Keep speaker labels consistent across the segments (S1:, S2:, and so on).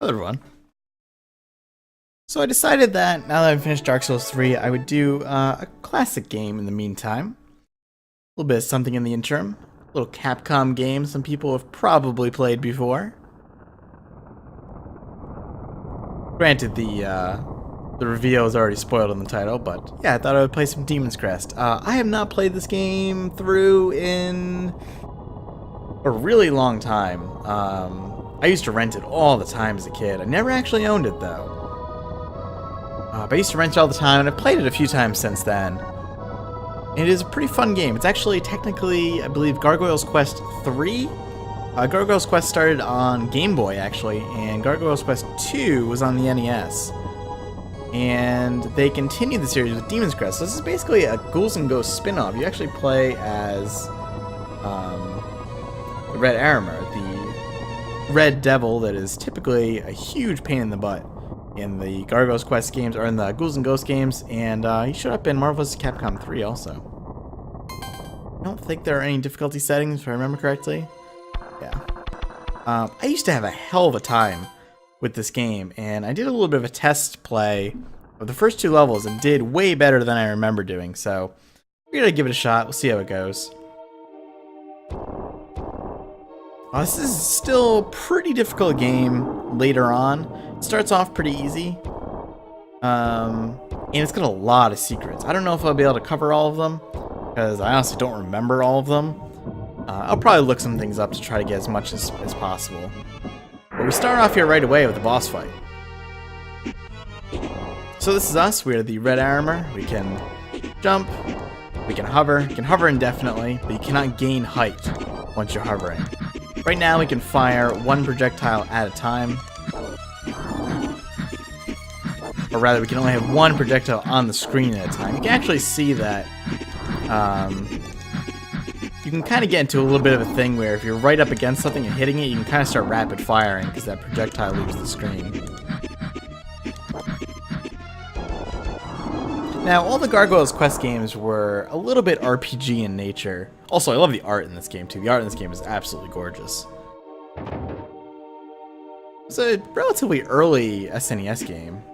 S1: Hello everyone. So I decided that now that I've finished Dark Souls 3, I would do a classic game in the meantime. A little bit of something in the interim. A little Capcom game some people have probably played before. Granted, the reveal is already spoiled in the title, but yeah, I thought I would play some Demon's Crest. I have not played this game through in a really long time. I used to rent it all the time as a kid. I never actually owned it though. But I used to rent it all the time, and I've played it a few times since then. And it is a pretty fun game. It's actually technically, I believe, Gargoyle's Quest 3? Gargoyle's Quest started on Game Boy, actually, and Gargoyle's Quest 2 was on the NES. And they continued the series with Demon's Crest. So this is basically a Ghouls and Ghosts spin-off. You actually play as the Red Arremer, the Red Devil that is typically a huge pain in the butt in the Gargoyle's Quest games, or in the Ghouls and Ghosts games, and he showed up in Marvel's Capcom 3 also. I don't think there are any difficulty settings, if I remember correctly. Yeah. I used to have a hell of a time with this game, and I did a little bit of a test play of the first two levels and did way better than I remember doing, so we're gonna give it a shot. We'll see how it goes. This is still a pretty difficult game later on. It starts off pretty easy. And it's got a lot of secrets. I don't know if I'll be able to cover all of them, because I honestly don't remember all of them. I'll probably look some things up to try to get as much as possible. But we start off here right away with the boss fight. So this is us. We are the Red Arremer. We can jump. We can hover. You can hover indefinitely, but you cannot gain height once you're hovering. Right now we can fire one projectile at a time. Or rather, we can only have one projectile on the screen at a time. You can actually see that you can kind of get into a little bit of a thing where if you're right up against something and hitting it, you can kind of start rapid firing because that projectile leaves the screen. Now, all the Gargoyle's Quest games were a little bit RPG in nature. Also, I love the art in this game, too. The art in this game is absolutely gorgeous. It's a relatively early SNES game.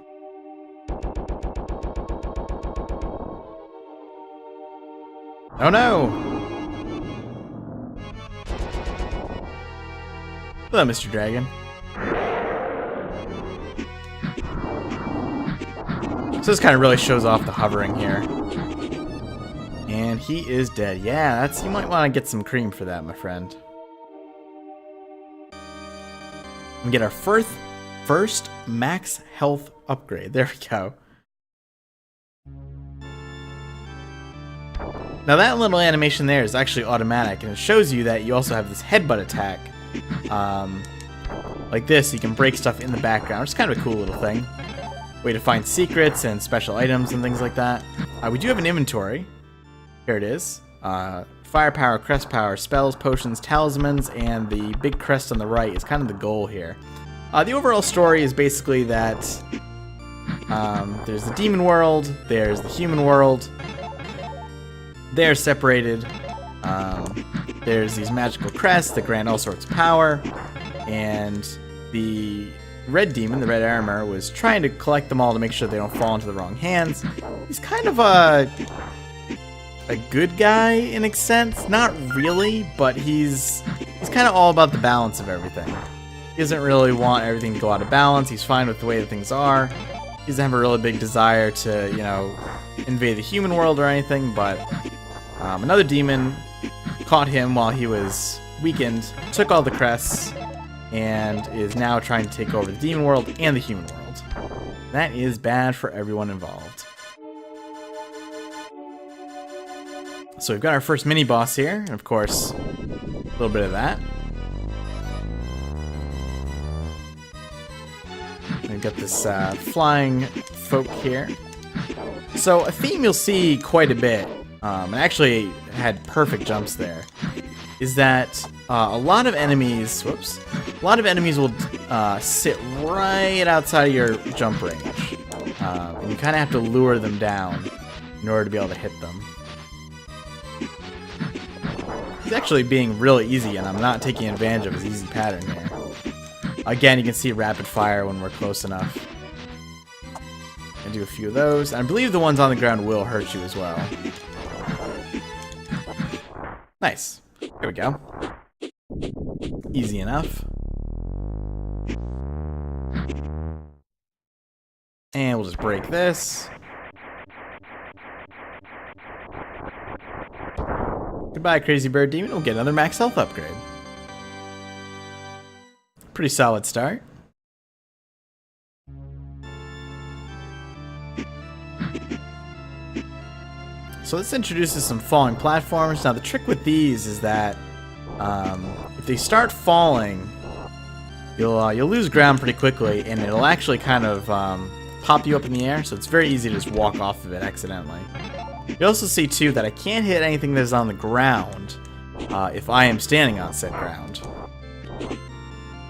S1: Oh no! Hello, Mr. Dragon. So this kind of really shows off the hovering here. And he is dead. Yeah, you might want to get some cream for that, my friend. We get our first max health upgrade. There we go. Now that little animation there is actually automatic, and it shows you that you also have this headbutt attack. Like this, you can break stuff in the background. It's kind of a cool little thing. Way to find secrets and special items and things like that. We do have an inventory. Here it is. Firepower, crest power, spells, potions, talismans, and the big crest on the right is kind of the goal here. The overall story is basically that there's the demon world, there's the human world. They're separated. There's these magical crests that grant all sorts of power, and the red demon, the Red Arremer, was trying to collect them all to make sure they don't fall into the wrong hands. He's kind of a good guy in a sense, not really, but he's kind of all about the balance of everything. He doesn't really want everything to go out of balance. He's fine with the way that things are. He doesn't have a really big desire to, you know, invade the human world or anything, but another demon caught him while he was weakened, took all the crests, and is now trying to take over the demon world and the human world. That is bad for everyone involved. So we've got our first mini-boss here, and of course, a little bit of that. We've got this flying folk here. So a theme you'll see quite a bit, and actually had perfect jumps there, is that a lot of enemies will sit right outside of your jump range, and you kind of have to lure them down in order to be able to hit them. He's actually being really easy, and I'm not taking advantage of his easy pattern here. Again, you can see rapid fire when we're close enough. And do a few of those. I believe the ones on the ground will hurt you as well. Nice. There we go. Easy enough. And we'll just break this. Goodbye, Crazy Bird Demon. We'll get another max health upgrade. Pretty solid start. So this introduces some falling platforms. Now the trick with these is that if they start falling, you'll lose ground pretty quickly, and it'll actually kind of pop you up in the air. So it's very easy to just walk off of it accidentally. You also see too that I can't hit anything that's on the ground if I am standing on said ground.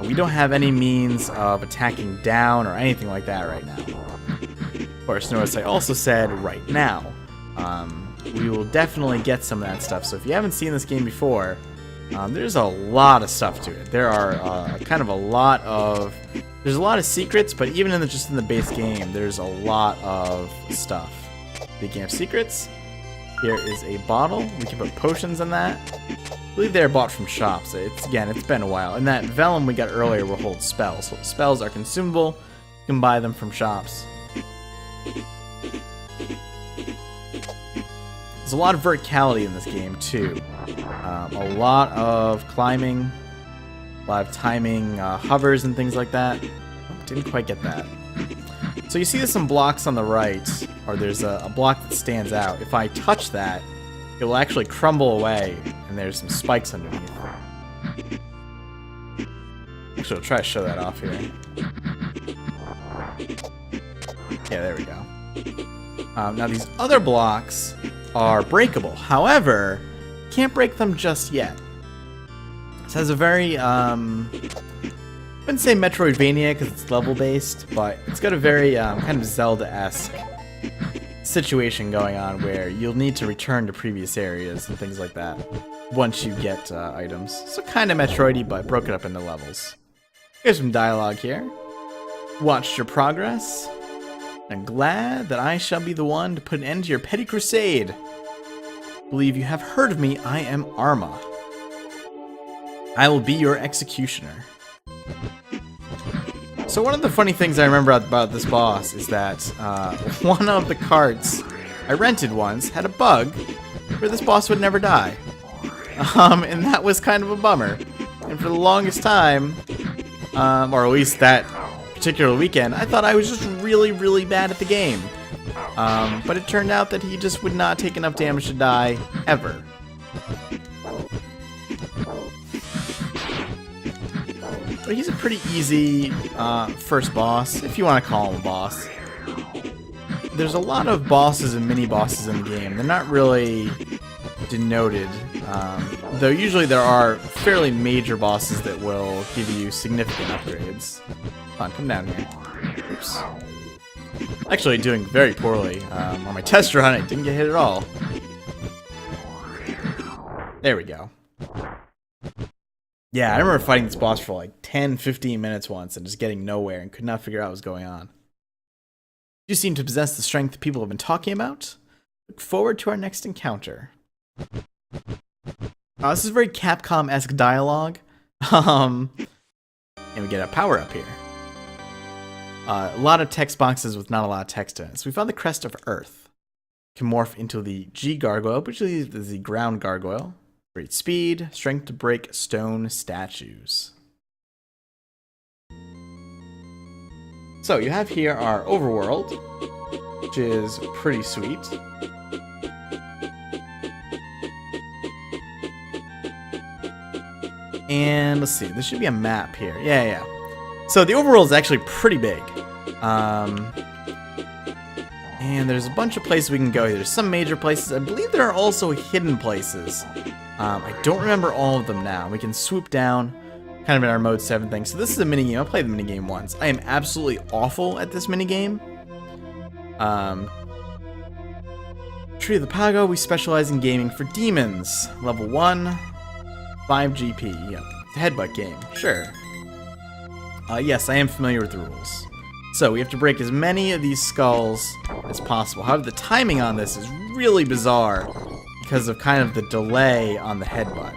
S1: We don't have any means of attacking down or anything like that right now. Of course, notice I also said right now. We will definitely get some of that stuff. So if you haven't seen this game before, there's a lot of stuff to it. There are kind of a lot of... There's a lot of secrets, but even just in the base game, there's a lot of stuff. Speaking of secrets, here is a bottle. We can put potions in that. I believe they're bought from shops. It's been a while. And that vellum we got earlier will hold spells. So spells are consumable. You can buy them from shops. There's a lot of verticality in this game too. A lot of climbing, a lot of timing, hovers and things like that. Oh, didn't quite get that. So you see there's some blocks on the right, or there's a block that stands out. If I touch that, it will actually crumble away, and there's some spikes underneath. Actually, I'll try to show that off here. Yeah, there we go. Now these other blocks are breakable. However, can't break them just yet. This has a very, I wouldn't say Metroidvania because it's level-based, but it's got a very kind of Zelda-esque situation going on where you'll need to return to previous areas and things like that once you get items. So kind of Metroid-y, but broken up into levels. Here's some dialogue here. Watched your progress. I'm glad that I shall be the one to put an end to your petty crusade. Believe you have heard of me, I am Arma. I will be your executioner. So one of the funny things I remember about this boss is that one of the carts I rented once had a bug where this boss would never die. And that was kind of a bummer. And for the longest time, or at least that particular weekend, I thought I was just really, really bad at the game. But it turned out that he just would not take enough damage to die, ever. But he's a pretty easy first boss, if you want to call him a boss. There's a lot of bosses and mini-bosses in the game. They're not really denoted, though usually there are fairly major bosses that will give you significant upgrades. Come on, come down here. Oops. Actually doing very poorly. On my test run, I didn't get hit at all. There we go. Yeah, I remember fighting this boss for like 10-15 minutes once and just getting nowhere and could not figure out what was going on. You seem to possess the strength people have been talking about. Look forward to our next encounter. This is very Capcom-esque dialogue. And we get a power up here. A lot of text boxes with not a lot of text in it. So we found the Crest of Earth. Can morph into the G Gargoyle, which is the ground gargoyle. Great speed, strength to break stone statues. So you have here our overworld, which is pretty sweet. And let's see, there should be a map here. Yeah. So the overworld is actually pretty big. And there's a bunch of places we can go. There's some major places. I believe there are also hidden places. I don't remember all of them now. We can swoop down, kind of in our mode 7 thing. So this is a minigame. I played the minigame once. I am absolutely awful at this minigame. Tree of the Pago, we specialize in gaming for demons. Level 1, 5 GP. Yep. Headbutt game. Sure. Yes, I am familiar with the rules. So we have to break as many of these skulls as possible. However, the timing on this is really bizarre because of kind of the delay on the headbutt.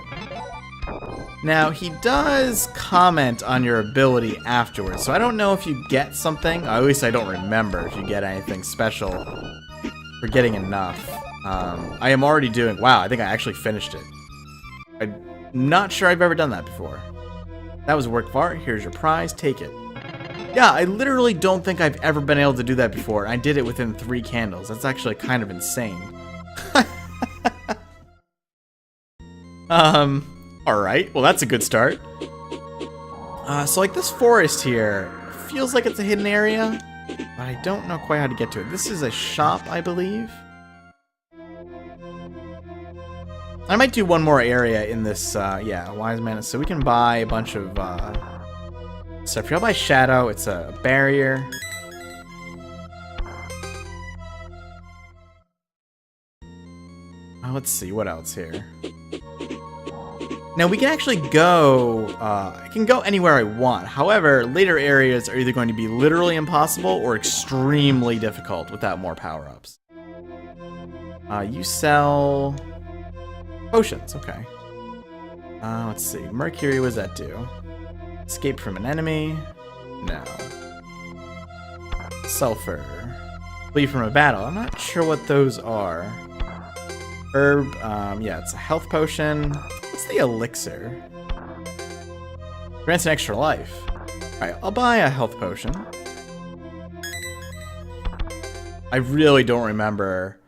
S1: Now, he does comment on your ability afterwards, so I don't know if you get something. At least I don't remember if you get anything special for getting enough. I am already doing... Wow, I think I actually finished it. I'm not sure I've ever done that before. That was a work of art. Here's your prize. Take it. Yeah, I literally don't think I've ever been able to do that before. I did it within 3 candles. That's actually kind of insane. Alright, well that's a good start. So like this forest here feels like it's a hidden area, but I don't know quite how to get to it. This is a shop, I believe. I might do one more area in this, yeah, Wise Man. So we can buy a bunch of stuff here. I'll buy Shadow. It's a barrier. Let's see, what else here? Now we can actually go, I can go anywhere I want. However, later areas are either going to be literally impossible or extremely difficult without more power-ups. You sell potions, okay. Let's see, Mercury, what does that do? Escape from an enemy? No. Sulfur. Flee from a battle. I'm not sure what those are. Herb, yeah, it's a health potion. What's the elixir? Grants an extra life. Alright, I'll buy a health potion. I really don't remember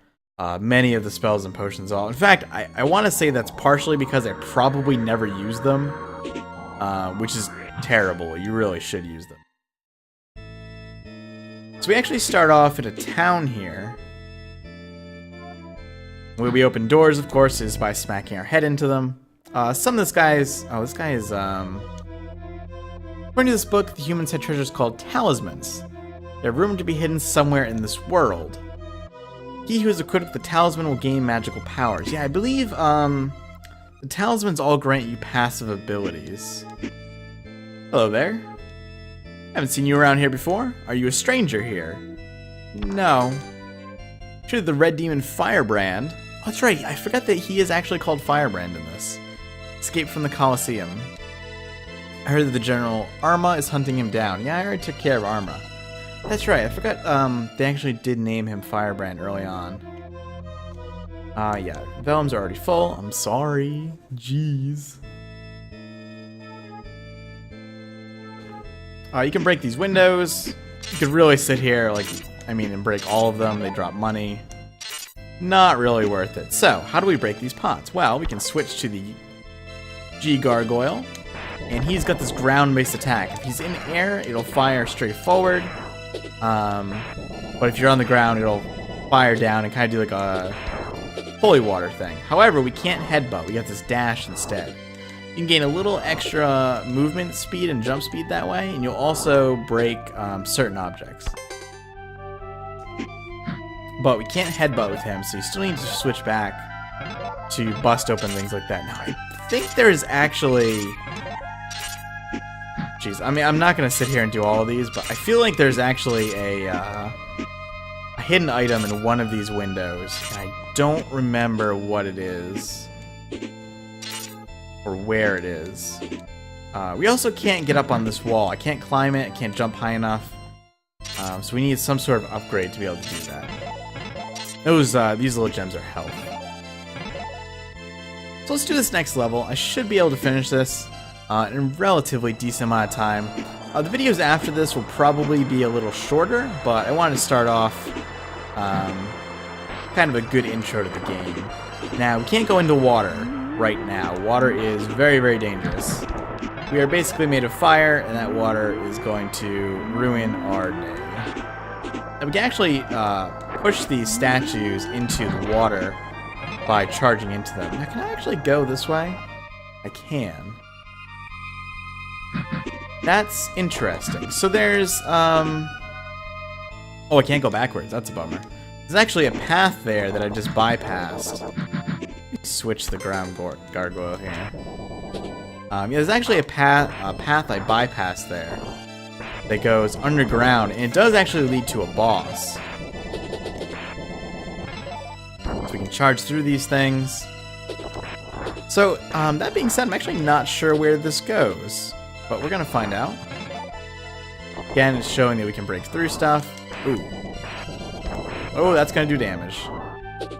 S1: many of the spells and potions at all. In fact, I want to say that's partially because I probably never used them, which is terrible. You really should use them. So we actually start off at a town here. The way we open doors, of course, is by smacking our head into them. Some of this guy's... Oh, this guy is, according to this book, the humans had treasures called talismans. They're rumored to be hidden somewhere in this world. He who is equipped with the talisman will gain magical powers. Yeah, I believe, the talismans all grant you passive abilities. Hello there. Haven't seen you around here before. Are you a stranger here? No. Treated the red demon Firebrand. Oh, that's right, I forgot that he is actually called Firebrand in this. Escaped from the Colosseum. I heard that the general Arma is hunting him down. Yeah, I already took care of Arma. That's right, I forgot they actually did name him Firebrand early on. Yeah, vellums are already full. I'm sorry. Jeez. You can break these windows. You could really sit here, like, I mean, and break all of them. They drop money. Not really worth it. So, how do we break these pots? Well, we can switch to the G Gargoyle, and he's got this ground-based attack. If he's in air, it'll fire straight forward. But if you're on the ground, it'll fire down and kind of do like a holy water thing. However, we can't headbutt. We got this dash instead. You can gain a little extra movement speed and jump speed that way, and you'll also break certain objects. But we can't headbutt with him, so you still need to switch back to bust open things like that. Now, I think there's actually... Jeez, I mean, I'm not going to sit here and do all of these, but I feel like there's actually a hidden item in one of these windows. And I don't remember what it is. Or where it is. We also can't get up on this wall. I can't climb it. I can't jump high enough. So we need some sort of upgrade to be able to do that. These little gems are health. So let's do this next level. I should be able to finish this in a relatively decent amount of time. The videos after this will probably be a little shorter, but I wanted to start off kind of a good intro to the game. Now, we can't go into water right now. Water is very, very dangerous. We are basically made of fire, and that water is going to ruin our day. And we can actually push these statues into the water by charging into them. Now, can I actually go this way? I can. That's interesting. So there's, oh, I can't go backwards. That's a bummer. There's actually a path there that I just bypassed. Switch the ground gargoyle here. Yeah, there's actually a path I bypassed there. that goes underground, and it does actually lead to a boss. So we can charge through these things. So, that being said, I'm actually not sure where this goes, but we're gonna find out. Again, it's showing that we can break through stuff. Ooh. Oh, that's gonna do damage.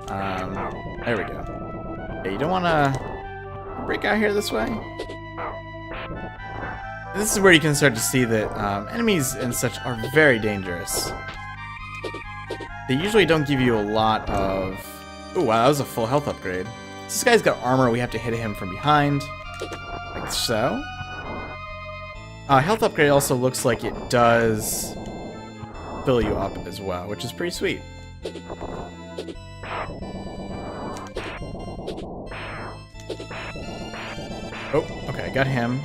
S1: There we go. Yeah, you don't wanna break out here this way. This is where you can start to see that enemies and such are very dangerous. They usually don't give you a lot of... Ooh, wow, that was a full health upgrade. This guy's got armor, we have to hit him from behind. Like so. Health upgrade also looks like it does fill you up as well, which is pretty sweet. Oh, okay, got him.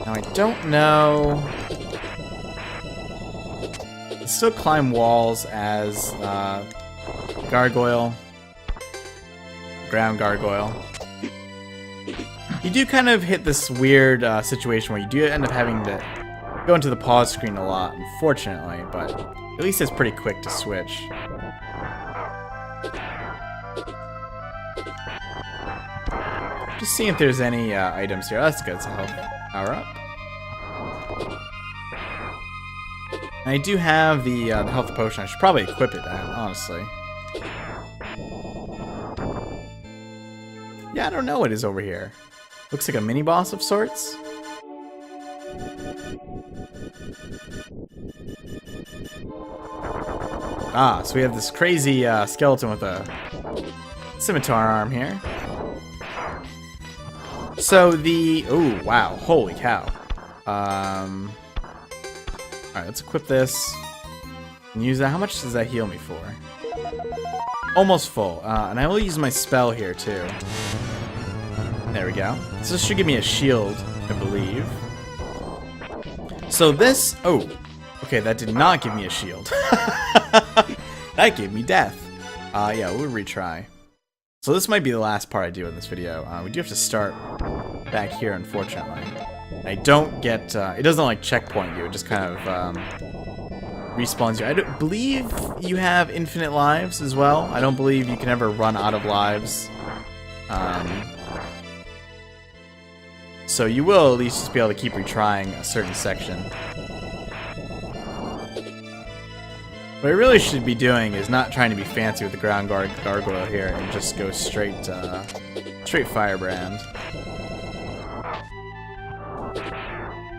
S1: Now I don't know... Still climb walls as Gargoyle, ground Gargoyle. You do kind of hit this weird situation where you do end up having to go into the pause screen a lot, unfortunately, but at least it's pretty quick to switch. Just seeing if there's any items here. That's good, so health power up. I do have the health potion. I should probably equip it, honestly. Yeah, I don't know what is over here. Looks like a mini-boss of sorts. Ah, so we have this crazy skeleton with a scimitar arm here. So the... Oh, wow. Holy cow. Alright, let's equip this and use that. How much does that heal me for? Almost full. And I will use my spell here, too. There we go. So this should give me a shield, I believe. So this... Oh, okay, that did not give me a shield. That gave me death. Yeah, we'll retry. So this might be the last part I do in this video. We do have to start back here, unfortunately. I don't get, it doesn't like checkpoint you, it just kind of respawns you. I don't believe you have infinite lives as well. I don't believe you can ever run out of lives. So you will at least just be able to keep retrying a certain section. What I really should be doing is not trying to be fancy with the ground gargoyle here and just go straight Firebrand.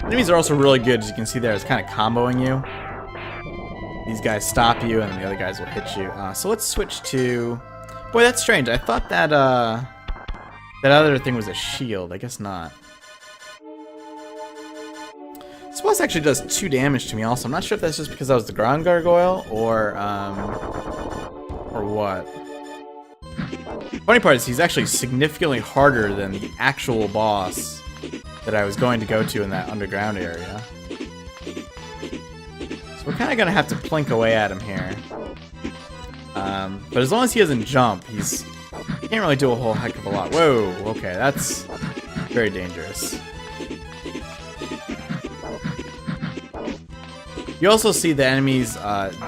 S1: Enemies are also really good, as you can see there. It's kind of comboing you. These guys stop you, and then the other guys will hit you. So let's switch to... Boy, that's strange. I thought that that other thing was a shield. I guess not. This boss actually does 2 damage to me also. I'm not sure if that's just because I was the ground gargoyle or what. Funny part is he's actually significantly harder than the actual boss that I was going to go to in that underground area. So we're kind of going to have to plink away at him here. But as long as he doesn't jump, he can't really do a whole heck of a lot. Whoa, okay, that's very dangerous. You also see the enemies,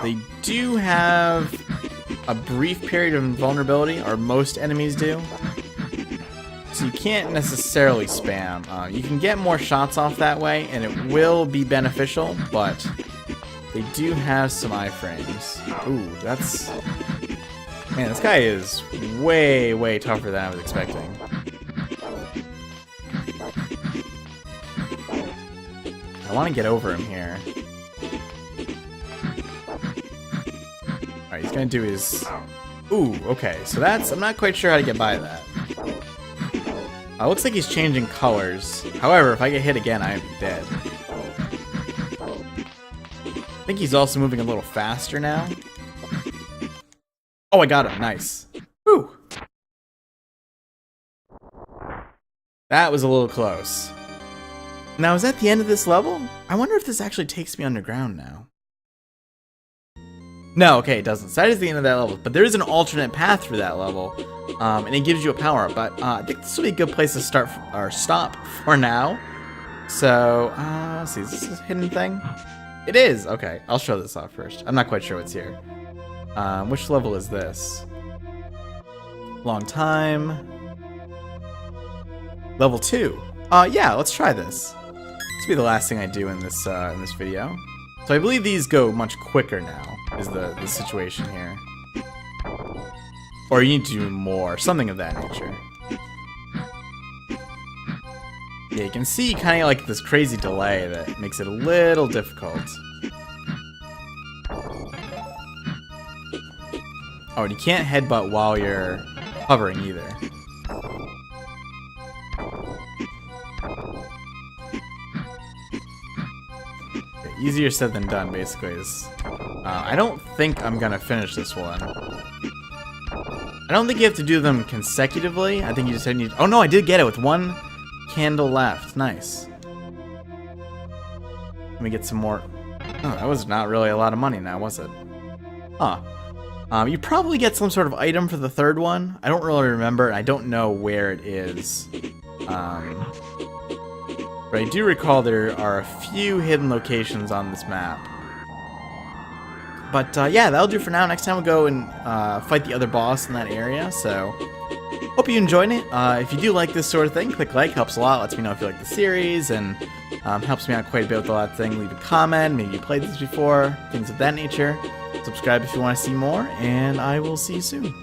S1: they do have a brief period of invulnerability, or most enemies do. So you can't necessarily spam. You can get more shots off that way, and it will be beneficial, but they do have some iframes. Ooh, that's... Man, this guy is way, way tougher than I was expecting. I want to get over him here. Alright, he's going to do his... Ooh, okay, so that's... I'm not quite sure how to get by that. Looks like he's changing colors. However, if I get hit again, I am dead. I think he's also moving a little faster now. Oh, I got him. Nice. Whew. That was a little close. Now, is that the end of this level? I wonder if this actually takes me underground now. No, okay, it doesn't. So that is the end of that level. But there is an alternate path through that level, and it gives you a power-up. But I think this will be a good place to start or stop for now. So, let's see, is this a hidden thing? It is! Okay, I'll show this off first. I'm not quite sure what's here. Which level is this? Long time. Level 2. Yeah, let's try this. This will be the last thing I do in this video. So I believe these go much quicker now, is the situation here. Or you need to do more, something of that nature. Yeah, you can see kind of like this crazy delay that makes it a little difficult. Oh, and you can't headbutt while you're hovering either. Okay, easier said than done, basically. Is I don't think I'm gonna finish this one. I don't think you have to do them consecutively. I think you just need. Oh no, I did get it with one candle left. Nice. Let me get some more. Oh, that was not really a lot of money now, was it? Huh. You probably get some sort of item for the third one. I don't really remember. I don't know where it is. But I do recall there are a few hidden locations on this map. But yeah, that'll do for now. Next time we'll go and fight the other boss in that area. So hope you enjoyed it. If you do like this sort of thing, click like. Helps a lot. Lets me know if you like the series. And helps me out quite a bit with a lot of things. Leave a comment. Maybe you played this before. Things of that nature. Subscribe if you want to see more. And I will see you soon.